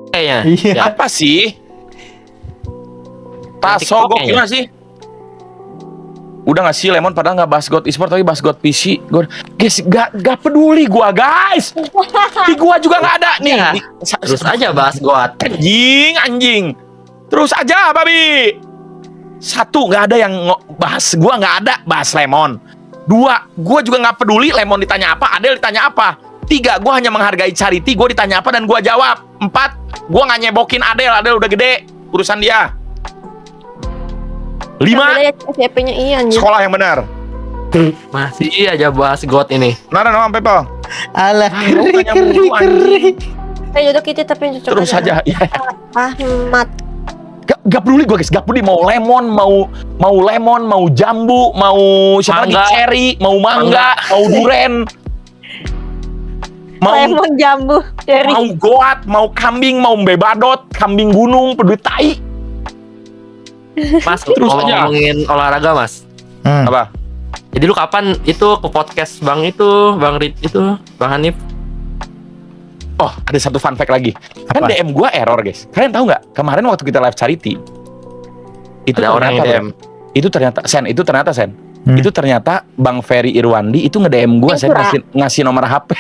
kayaknya. Iya. Ya. Apa sih? TikTok Tasogok kayaknya. gimana sih? Udah gak sih Lemon padahal gak bahas God Esport tapi bahas God PC. Guys, gak peduli gua guys. Di gua juga gak ada nih. Ya. Terus aja bahas God. Anjing. Terus aja babi. Satu, gak ada yang bahas. Gua gak ada bahas Lemon. Dua, gua juga gak peduli Lemon ditanya apa, Adel ditanya apa. Tiga, gua hanya menghargai Charity. Gua ditanya apa dan gua jawab. Empat, gua gak nyebokin Adel udah gede. Urusan dia. Lima, SCP-nya iya anjir. sekolah yang benar. Masih aja bahas God ini. Nara no Pepel. Alah, lu keri, tanya keri, mulu, keri. Ayo duduk itu tapi cocok Terus aja. Ya. Ahmad. Gak peduli gue guys, gak peduli mau lemon, mau jambu, mau siapa lagi Mangga. cherry, mau mangga, mau duren, Lemon jambu dari mau goat, mau kambing, mau bebadot, kambing gunung, peduli tai. Mas, Terus aja. ngomongin olahraga Mas. Apa? Jadi lu kapan itu ke podcast Bang Rit itu, Bang Hanif? Oh, ada satu fun fact lagi. Kan Apa? DM gua error guys. Kalian tahu nggak? Kemarin waktu kita live Charity, itu Ada orang yang ternyata, DM. Itu ternyata Sen. Itu ternyata Bang Ferry Irwandi itu nge-DM gua, Sen, ngasih nomor HP.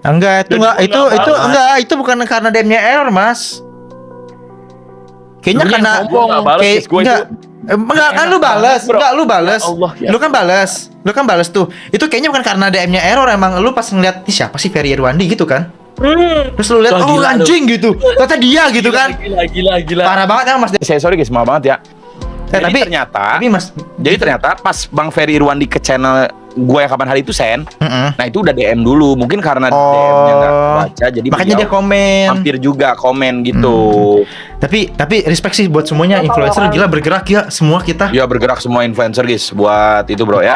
Enggak, itu Dan enggak, gua itu nggak balas. enggak, itu bukan karena DM-nya error, Mas. Kayaknya Lu yang karena sombong, nggak balas, guys. Gua enggak, enggak kan lu balas, Bro. enggak lu balas. Ya Allah, ya. Lu kan balas tuh. Itu kayaknya bukan karena DM-nya error, emang lu pas ngeliat ini siapa sih Ferry Irwandi gitu kan. Terus lu lihat Wah, oh gila, anjing gitu. Ternyata dia gitu kan. Gila. Parah banget emang Mas. Saya sorry guys, maaf banget ya. Tapi Tapi Mas, Jadi ternyata pas Bang Ferry Irwandi ke channel gue yang kapan hari itu Sen, mm-mm. nah itu udah DM dulu. Mungkin karena Oh. DM-nya nggak baca, jadi Makanya dia beliau komen. hampir juga komen gitu. Tapi respect sih buat semuanya influencer gila bergerak ya semua kita. Ya bergerak semua influencer guys buat itu bro ya.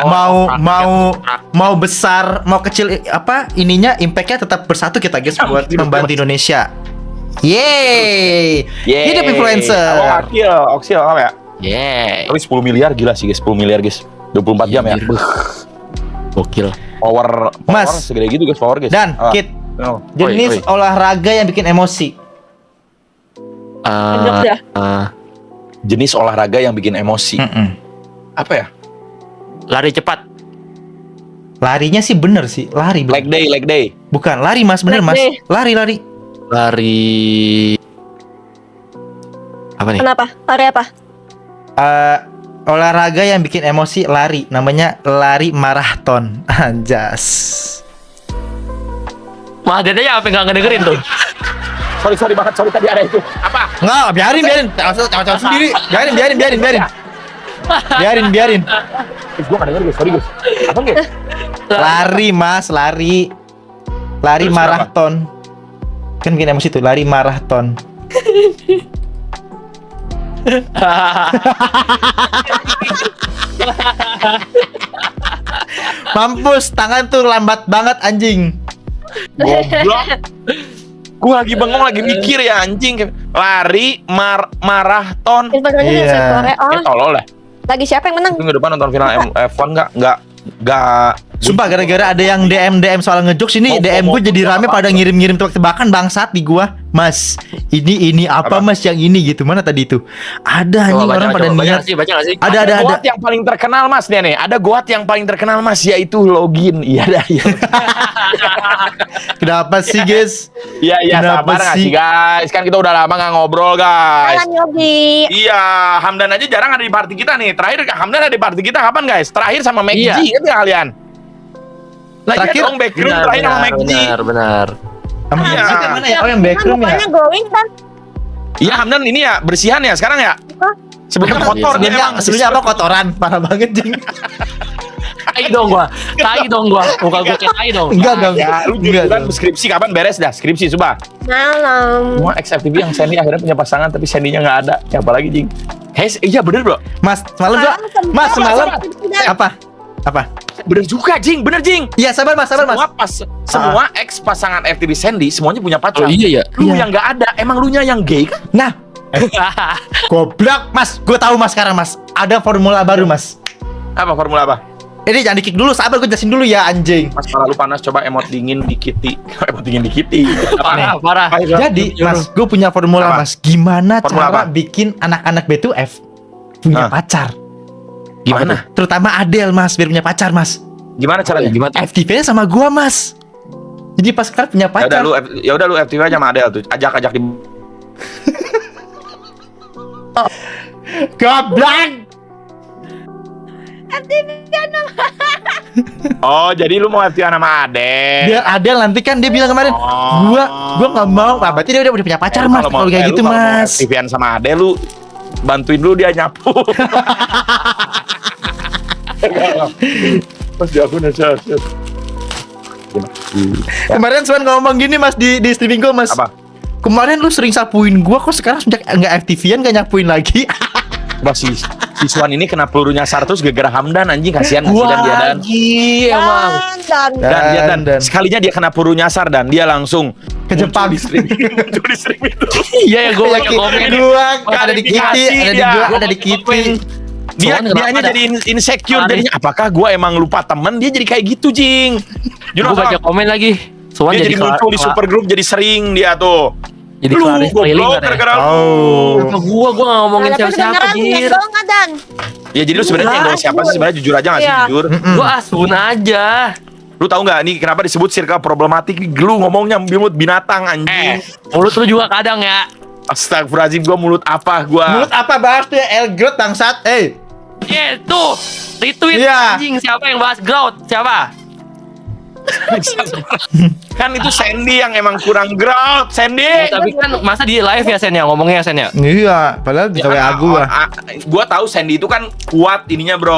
Mau besar mau kecil apa ininya impactnya tetap bersatu kita guys buat membantu Indonesia. Yeay. Hidup influencer. Oh, Oksil apa ya? Yeah. Tapi 10 miliar gila sih guys, 10 miliar guys. 24 jam ya. Anjir. Gokil. Power Mas. segede gitu guys, power guys. Dan Apa? Kit, Oh. jenis Oi. olahraga yang bikin emosi. Lanjut dah. Jenis olahraga yang bikin emosi. Apa ya? Lari cepat. Larinya sih bener sih, lari. Leg day. Bukan, lari Mas, bener Leg Mas. day. Lari. Lari apa nih? Kenapa? Lari apa? Olahraga yang bikin emosi lari, namanya lari maraton. Anjas. Mah dedenya apa nggak ngedengerin tuh? Sorry banget, sorry tadi ada itu. Apa? Nggak, biarin. Tahu sendiri. Biarin. Gue gak denger guys, sorry guys. Apa guys? Lari Mas, lari Terus maraton. Kan bikin emosi tuh, lari maraton. Mampus, tangan tuh lambat banget anjing. Goblok. Gue lagi bengong, lagi mikir ya anjing. Lari, maraton. Influencernya Iya. bisa Korea. Oh, Tolol lah. lagi siapa yang menang? Minggu depan nonton final F1 nggak. Sumpah gara-gara ada yang DM soal ngejokes ini, DM gue jadi rame pada ngirim-ngirim tebak-tebakan bangsat di gua. Mas, ini apa Mas yang ini gitu. Mana tadi itu? Ada anjing orang pada niat. Baca nggak sih? Ada. Goat yang paling terkenal Mas nih. Ada goat yang paling terkenal Mas yaitu login. Iya dah. Iya. Kenapa sih guys? Iya Kenapa sabar nggak sih? sih guys? Kan kita udah lama nggak ngobrol guys. Alan Yogi. Iya, Hamdan aja jarang ada di party kita nih. Terakhir Hamdan ada di party kita kapan guys? Terakhir sama Meg Iya. G, kan kalian? Terakhir dong backroom terakhir sama Meg G. Benar. Sama Iya. Maggie yang mana ya? Oh yang backroom ya. Mukanya glowing kan? Iya Hamdan ini ya bersihan ya sekarang ya. Sebelumnya kotor dia emang. Sebelumnya apa kotoran? Parah banget jing. Tai dong gua. Muka gua kayak tai dong. Enggak. Ya, lu Enggak jujuran dong. skripsi kapan beres dah? Skripsi coba. Malam. Semua XFTV yang Sandy akhirnya punya pasangan tapi Sandy-nya nggak ada. Ya apalagi Jing. Iya bener bro. Mas, semalam juga. Mas, semalam apa? Bener juga Jing, bener Jing. Iya, sabar Mas. Semua ex pasangan FTV Sandy semuanya punya pacar. Oh iya ya. Lu Iya. yang nggak ada, emang lu nya yang gay kan? Nah, goblok Mas, gue tahu Mas sekarang Mas. Ada formula baru Mas. Apa formula apa? Ini jangan di-kick dulu, sabar gue jelasin dulu ya anjing. Mas kalau lu panas coba emot dingin dikiti. Emot dingin dikiti. Parah, parah. Jadi Mas, gue punya formula Apa? Mas. Gimana Formula cara apa? bikin anak-anak B2F punya Nah. pacar? Gimana? Terutama Adele Mas, biar punya pacar Mas. Gimana caranya? Gimana? FTV-nya sama gua Mas. Jadi pas sekarang punya pacar. Ya udah lu FTV aja sama Adele tuh. Ajak di Goblok. Oh, jadi lu mau FTV sama Adele. Biar Adele nanti kan dia bilang kemarin, Oh. gua nggak mau. Ah, berarti dia udah punya pacar Mas. Kalau kayak gitu Mas. FTV-an sama Adele lu bantuin dulu dia nyapu. Mas dia aku nasihat. Kemarin Swan ngomong gini Mas di streaming gua Mas. Apa? Kemarin lu sering sapuin gua, kok sekarang sejak nggak FTV-an nggak nyapuin lagi? Wah, si Swan ini kena peluru nyasar terus gara-gara Hamdan anjing, kasihan dan dia dan Iya emang. dan sekalinya dia kena peluru nyasar dan dia langsung Ke Jepang. muncul di stream itu. Iya ya gue baca komen. Dua, ada di Kitty, Klarifikasi ada di dia. gua, ada di Kitty. Dia Soalnya dianya kenapa jadi insecure Aneh. jadinya. Apakah gua emang lupa temen? Dia jadi kayak gitu, Jing. You know, Gue baca komen lagi. Soan dia jadi muncul di super group, jadi sering dia tuh. Jadi Lu Claris keliling goblok kan ya. gara-gara lu. Oh. Kenapa gue gak ngomongin siapa-siapa Jir. Dong, Adan. Ya jadi lu sebenarnya Enggak, yang siapa sih sebenarnya, jujur aja gak sih, Iya. jujur. Gue asun aja. Lu tahu nggak nih kenapa disebut circle problematik? Lu ngomongnya mulut binatang anjing. Mulut lu juga kadang ya. Astagfirullahaladzim, gua mulut apa gua? Mulut apa bahas tuh ya Elgrot bangsat. Tuh retweet Iya. anjing. Siapa yang bahas grout? Siapa? Kan itu Sandy yang emang kurang grout, Sandy. Tapi kan masa di live ya Sen ya ngomongnya Sen ya. Iya, padahal di WA gua. Gua tahu Sandy itu kan kuat ininya, Bro.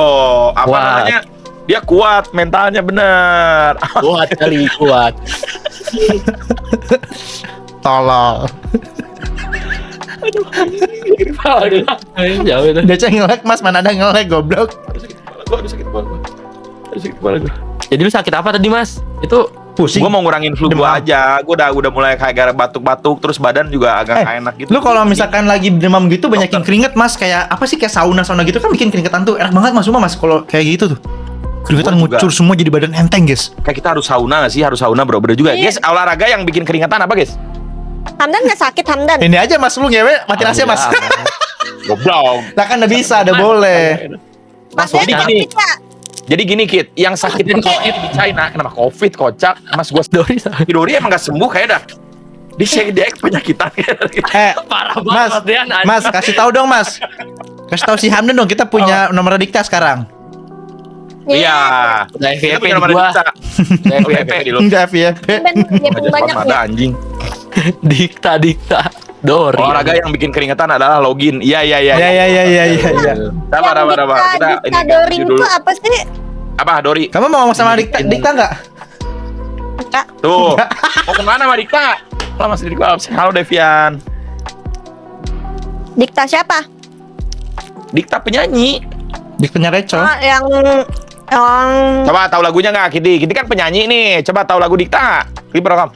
Apa Kuat. namanya? Dia kuat, mentalnya bener. Kuat kali kuat. Tolol. Jauh itu. Dia nge-lag Mas, mana ada nge-lag goblok. Aduh sakit kepala gua. Aduh sakit kepala gua. Jadi lu sakit apa tadi Mas? Itu Pusing. Gua mau ngurangin flu Demam. gua aja. Gua udah mulai kayak gara batuk-batuk, terus badan juga agak gak enak gitu. Lu kalau misalkan lagi demam gitu banyakin keringet Mas, kayak apa sih kayak sauna gitu kan bikin keringetan tuh enak banget Mas semua Mas kalau kayak gitu tuh. Keringetan Gua juga. ngucur semua jadi badan enteng guys. Kayak kita harus sauna gak sih? Harus sauna, Bro. Bener juga. Iya. Guys, olahraga yang bikin keringetan apa, guys? Hamdan nggak sakit, Hamdan. Ini aja Mas lu ngewe mati nasi Mas. Goblok. Lah kan udah bisa, udah boleh. Mas jadi Dean gini. sakit nggak? Jadi gini, Kit, yang sakit COVID di China, kenapa COVID, kocak? Mas gua Dori Hidori emang gak sembuh kayak dah. Dia penyakitan. Mas, parah banget Dean, anjing. Mas kasih tahu dong Mas. Kasih tahu si Hamdan dong, kita punya nomor dikta sekarang. Iya. Udah Kita FVP punya di nomor gua. dikta. FVP di lu. Enggak FYP. Dia pun banyak Ada ya. anjing. Dikta Dori. Olahraga yang bikin keringetan adalah login. Iya. Ya. Sabar. Dikta Dorin dulu. itu apa sih? Apa, Dori? Kamu mau ngomong sama dikta enggak? Enggak. Tuh. Mau kemana sama Dikta? Lah Mas Diri gua absen. Halo Devian. Dikta siapa? Dikta penyanyi. Diktanya Reco. Ah, yang Coba tahu lagunya nggak, Kiti? Kiti kan penyanyi nih. Coba tahu lagu Dikta nggak? Kiti rekam.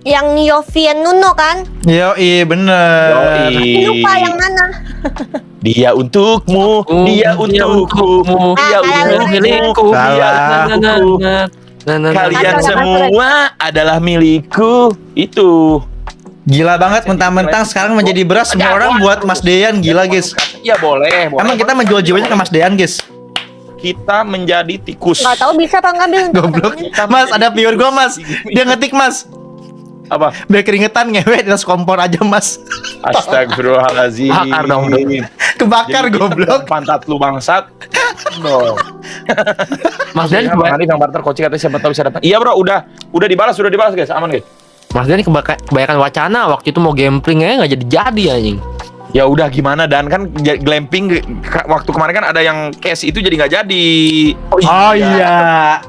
yang Yovian Nuno kan? Yo, iya bener. Tapi lupa yang mana. Dia untukmu, dia untukku, dia kalau untukku, dia Salah. untukku. Kalian Kacau, semua adalah milikku. Itu. Gila banget mentang-mentang sekarang menjadi beras semua orang buat Mas Dean gila guys. Iya boleh. Emang kita menjual jiwanya ke Mas Dean guys. Kita menjadi tikus. Nggak tahu bisa apa ngambil. Goblok. Mas ada viewer gua Mas. Dia ngetik Mas. Apa? Biar keringetan ngewe di atas kompor aja Mas. Astagfirullahaladzim. Bakar dong, bro. Kebakar Jadi goblok. pantat lu bangsat. No. Mas Dean Nanti Bang Barter coaching katanya siapa tahu bisa datang. Iya bro, udah dibalas guys, aman guys. Mas Dean kebanyakan wacana waktu itu mau gambling nggak jadi anjing. Ya udah gimana dan kan glamping waktu kemarin kan ada yang case itu jadi nggak jadi. Oh iya.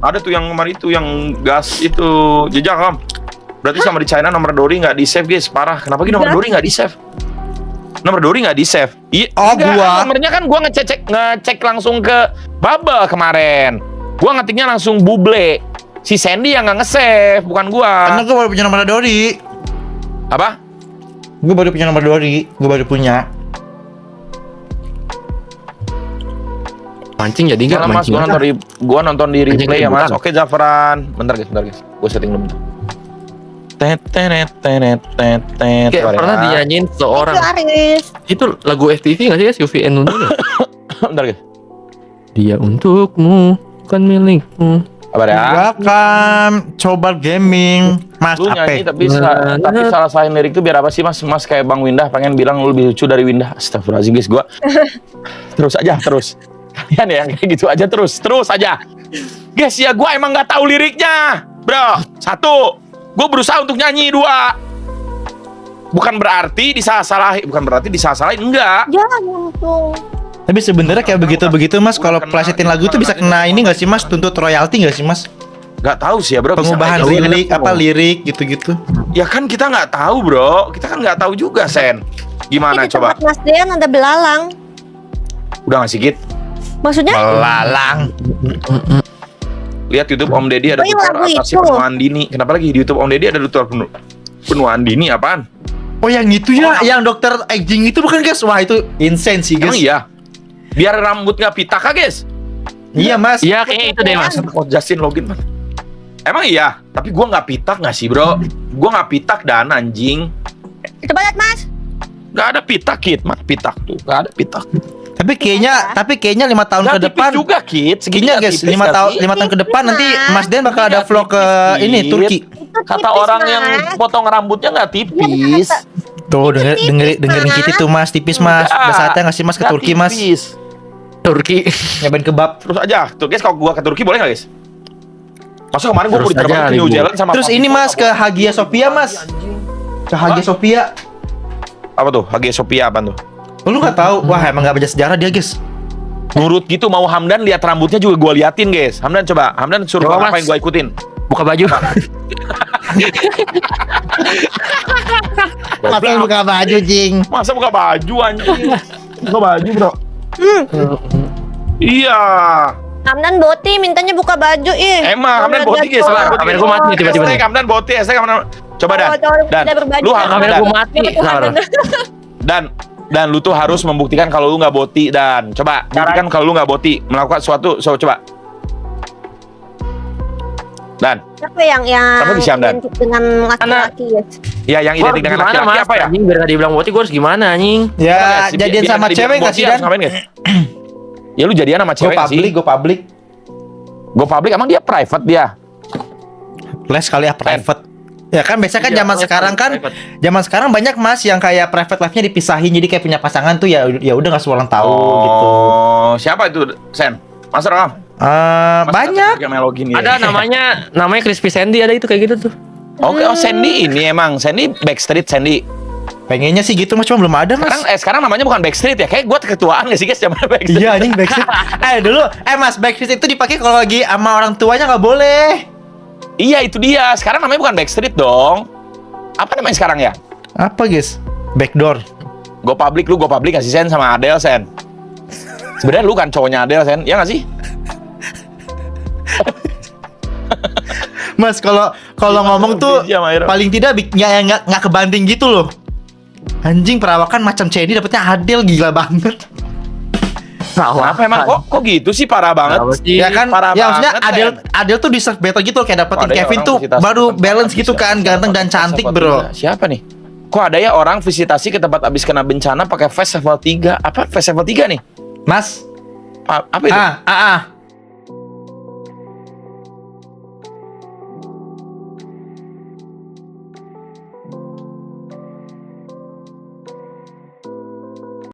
Ada tuh yang kemarin itu yang gas itu jejak Kam. Berarti sama di China nomor Dori nggak di save guys, parah. Kenapa nomor Dori nggak di save? Nomor Dori nggak di save. Iya. Oh, enggak, gua. Nomornya kan gua ngecek langsung ke Bubble kemarin. Gua ngetiknya langsung Buble. Si Sandy yang nggak nge-save, bukan gua. Karena gue baru punya nomor Dori. Apa? Gue baru punya nomor Dori. Gue baru punya. Mancing jadi enggak Mas, mancing. gua nonton di Mancing replay ya Mas. bukan. Oke Zafran. Bentar guys. Gua setting dulu bentar. Tet. Kayak Bentar pernah ya. dinyanyiin seorang. Itu Aris. Itu lagu FTV nggak sih guys? UVN Nuno ya? Bentar guys. Dia untukmu, bukan milikmu. Sabar ya. Welcome Coba Gaming. Mas Lu nyanyi Ape. tapi salah salahin lirik itu biar apa sih Mas? Mas kayak Bang Windah pengen bilang lu lebih lucu dari Windah. Astagfirullahaladzim guys, gua terus aja. Kalian ya yang kayak gitu aja terus aja. Guys ya gua emang nggak tahu liriknya, bro. 1, gua berusaha untuk nyanyi. 2, bukan berarti disalah-salahin, enggak. Jangan langsung. Tapi sebenarnya kayak begitu Mas, kalau plesetin lagu tuh bisa kena ini nggak sih Mas? Tuntut royalti nggak sih Mas? Nggak tahu sih ya bro. bisa Pengubahan kayak gitu. lirik gitu-gitu. Ya kan kita nggak tahu bro. Kita kan nggak tahu juga Sen. Gimana Di coba? tempat Mas Dean ada belalang. Udah nggak sikit? Maksudnya? Melalang. Lihat YouTube Om Deddy ada Oh, iya, tutor lagu atasi itu. penuaan dini. Kenapa lagi di YouTube Om Deddy ada tutor penuaan dini apaan? Oh yang itu ya, yang dokter aging itu bukan guys? Wah itu insane sih guys. Emang iya? Biar rambut nggak pitak kah guys? Iya Mas. Iya kayaknya itu deh mas. Oh Justin login man. Emang iya? Tapi gua nggak pitak nggak sih bro? Gua nggak pitak dan anjing. Coba lihat Mas. Nggak ada pitak Kit. Mana pitak tuh? Nggak ada pitak. Tapi kayaknya 5 tahun Nggak ke tipis depan. juga Kit. Segini Kayaknya nggak guys, tipis 5 nggak tahun sih? 5 tahun ke depan nanti Mas Den bakal ada Nggak vlog ke tipis, ini Kit. Turki. Itu Kata tipis, orang Mas. yang potong rambutnya nggak tipis. Tuh dengerin kita tuh Mas, tipis Mas. Udah saatnya ngasih Mas ke Nggak Turki Mas. tipis. Turki. Nyobain kebab. Terus aja. Tuh guys kalau gua ke Turki boleh nggak guys? Masa kemarin gua Terus mau diterbangin aja, ke New libur. Zealand sama Terus Papi ini Kok, Mas ke Hagia Sophia Mas. Ke Hagia Sophia. apa tuh? Hagia Sophia apa tuh? Oh, lu nggak tahu? Wah emang nggak baca sejarah dia guys. Nurut gitu mau Hamdan lihat rambutnya juga gua liatin guys. Hamdan coba. Hamdan suruh Coba, apa Mas. yang gua ikutin. Buka baju. Masa buka baju jing. Masa buka baju anjing? Buka baju bro. Iya. Hamdan Boti mintanya buka baju Emang Hamdan Udah boti guys. jadwal. Hamdan Kamera gua mati nih tiba-tiba nih. Hamdan boti. Hamdan. Coba Dan. Cowok-cowok Dan. tidak berbaju. Lu Kamera Dan. gua mati. Sabar. Dan lu tuh harus membuktikan kalau lu nggak boti Dan. Coba buktikan kalau lu nggak boti melakukan sesuatu. So, coba. Dan. Siapa yang Apa bisa, Hamdan? identik dengan laki-laki ya? Ya yang Gua identik dengan gimana, laki-laki Mas? apa ya? Anjing biar nggak dibilang boti, gue harus gimana anjing? Ya Apa, jadian biar sama dibilang cewek nggak boti sih harus Dan? ngapain, guys? Ya lu jadian sama Gue cewek nggak sih? publik, gue publik. Gue publik emang dia private dia. Les kali ya private. Ya kan biasanya kan Iya, zaman private, sekarang kan private. zaman sekarang banyak Mas yang kayak private life-nya dipisahin jadi kayak punya pasangan tuh ya udah nggak semua orang tahu gitu. Oh, siapa itu Sen? Mas Ram? Banyak. Ada namanya Crispy Sandy, ada itu kayak gitu tuh. Oke, oh Sandy ini emang Sandy Backstreet Sandy. Pengennya sih gitu Mas cuma belum ada Mas. Sekarang namanya bukan Backstreet ya. Kayak gue ketuaan gak sih guys zaman Backstreet. Iya anjing Backstreet. Dulu Mas Backstreet itu dipakai kalau lagi sama orang tuanya nggak boleh. Iya itu dia. Sekarang namanya bukan Backstreet dong. Apa namanya sekarang ya? Apa guys? Backdoor. Gue publik gak sih Sen sama Adele Sen? Sebenarnya lu kan cowoknya Adele Sen, ya gak sih? Mas kalau ngomong tuh Iya, Mairo. paling tidak nggak kebanting gitu loh. Anjing perawakan macam Cedi dapetnya Adel gila banget. Kenapa emang kok gitu sih parah banget? Kenapa sih? Ya kan, Parah ya maksudnya banget, Adel tuh deserve better gitu loh, kayak dapetin Ada ya Kevin orang tuh visitasi baru ke tempat balance habis gitu ya. kan, ganteng dan cantik bro. Siapa nih? Kok ada ya orang visitasi ke tempat habis kena bencana pakai fast level 3? Apa fast level 3 nih? Mas, Apa itu?